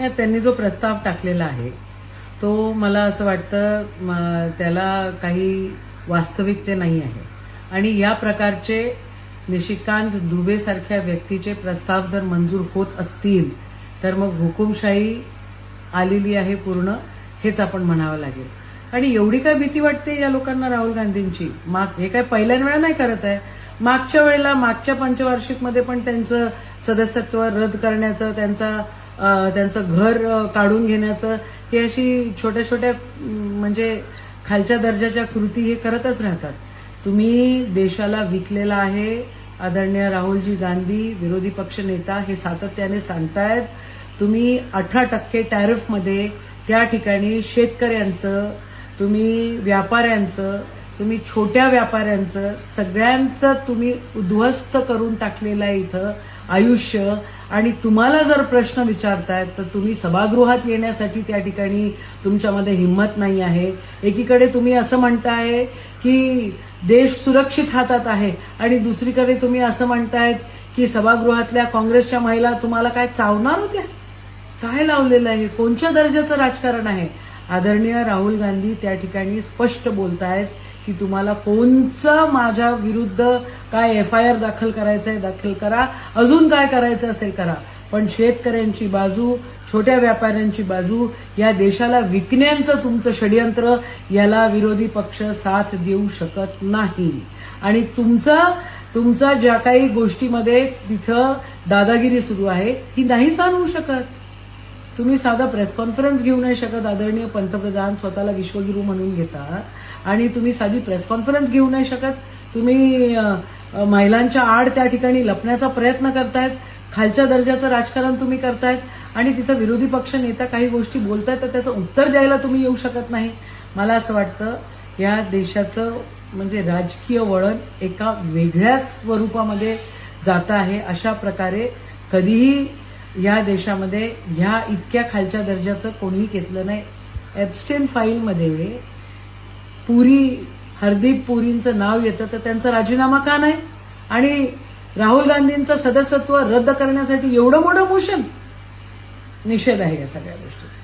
त्यांनी जो प्रस्ताव टाकलेला आहे तो मला असं वाटतं त्याला काही वास्तविकते नाही आहे आणि या प्रकारचे निशिकांत दुबे सारख्या व्यक्तीचे प्रस्ताव जर मंजूर होत असतील तर मग हुकुमशाही आलेली आहे पूर्ण हेच आपण म्हणावं लागेल. आणि एवढी काय भीती वाटते या लोकांना राहुल गांधींची? हे काय पहिल्याच वेळा नाही करत आहे. मागच्या वेळेला मागच्या पंचवार्षिकमध्ये पण त्यांचं सदस्यत्व रद्द करण्याचं त्यांचं घर काढून घेण्याचं ही अशी छोट्या छोट्या म्हणजे खालच्या दर्जाच्या कृती हे करतच राहतात. तुम्ही देशाला विकलेला आहे. आदरणीय राहुलजी गांधी विरोधी पक्ष नेता हे सातत्याने सांगतायत. तुम्ही 18% टॅरिफमध्ये त्या ठिकाणी शेतकऱ्यांचं, तुम्ही व्यापाऱ्यांचं, तुम्ही छोट्या व्यापाऱ्यांचं सगळ्यांचं तुम्ही उद्ध्वस्त करून टाकलेलं आहे इथं आयुष्य. आणि तुम्हाला जर प्रश्न विचारतायत तर तुम्ही सभागृहात येण्यासाठी त्या ठिकाणी तुमच्यामध्ये हिंमत नाही आहे. एकीकडे तुम्ही असं म्हणताय की देश सुरक्षित हातात आहे आणि दुसरीकडे तुम्ही असं म्हणतायत की सभागृहातल्या काँग्रेसच्या महिला तुम्हाला काय चावणार होत्या. काय लावलेलं आहे? कोणत्या दर्जाचं राजकारण आहे? आदरणीय राहुल गांधी त्या ठिकाणी स्पष्ट बोलतायत की तुम्हाला कोणचा माझ्या विरुद्ध काय FIR दाखल करायचंय दाखल करा, अजून काय करायचं असेल करा, पण शेतकऱ्यांची बाजू, छोट्या व्यापाऱ्यांची बाजू, या देशाला विकण्याचं तुमचं षडयंत्र याला विरोधी पक्ष साथ देऊ शकत नाही. आणि तुमचा ज्या काही गोष्टीमध्ये तिथं दादागिरी सुरू आहे ही नाही सहन होऊ शकत. तुम्ही साधा प्रेस कॉन्फरन्स घेऊ नाही शकत. आदरणीय पंतप्रधान स्वतःला विश्वगुरू म्हणून घेतात आणि तुम्ही साधी प्रेस कॉन्फरन्स घेऊ नाही शकत. तुम्ही महिलांच्या आड त्या ठिकाणी लपण्याचा प्रयत्न करतायत. खालच्या दर्जाचं राजकारण तुम्ही करतायत आणि तिथं विरोधी पक्ष नेता काही गोष्टी बोलतायत तर त्याचं उत्तर द्यायला तुम्ही येऊ शकत नाही. मला असं वाटतं या देशाचं म्हणजे राजकीय वळण एका वेगळ्याच स्वरूपामध्ये जात आहे. अशा प्रकारे कधीही या देशामध्ये ह्या इतक्या खालच्या दर्जाचं कोणीही घेतलं नाही. एप्स्टेन फाईलमध्ये हरदीप पुरींचं नाव येतं तर त्यांचा राजीनामा का नाही? आणि राहुल गांधींचं सदस्यत्व रद्द करण्यासाठी एवढं मोठं मोशन. निषेध आहे या सगळ्या गोष्टीचा.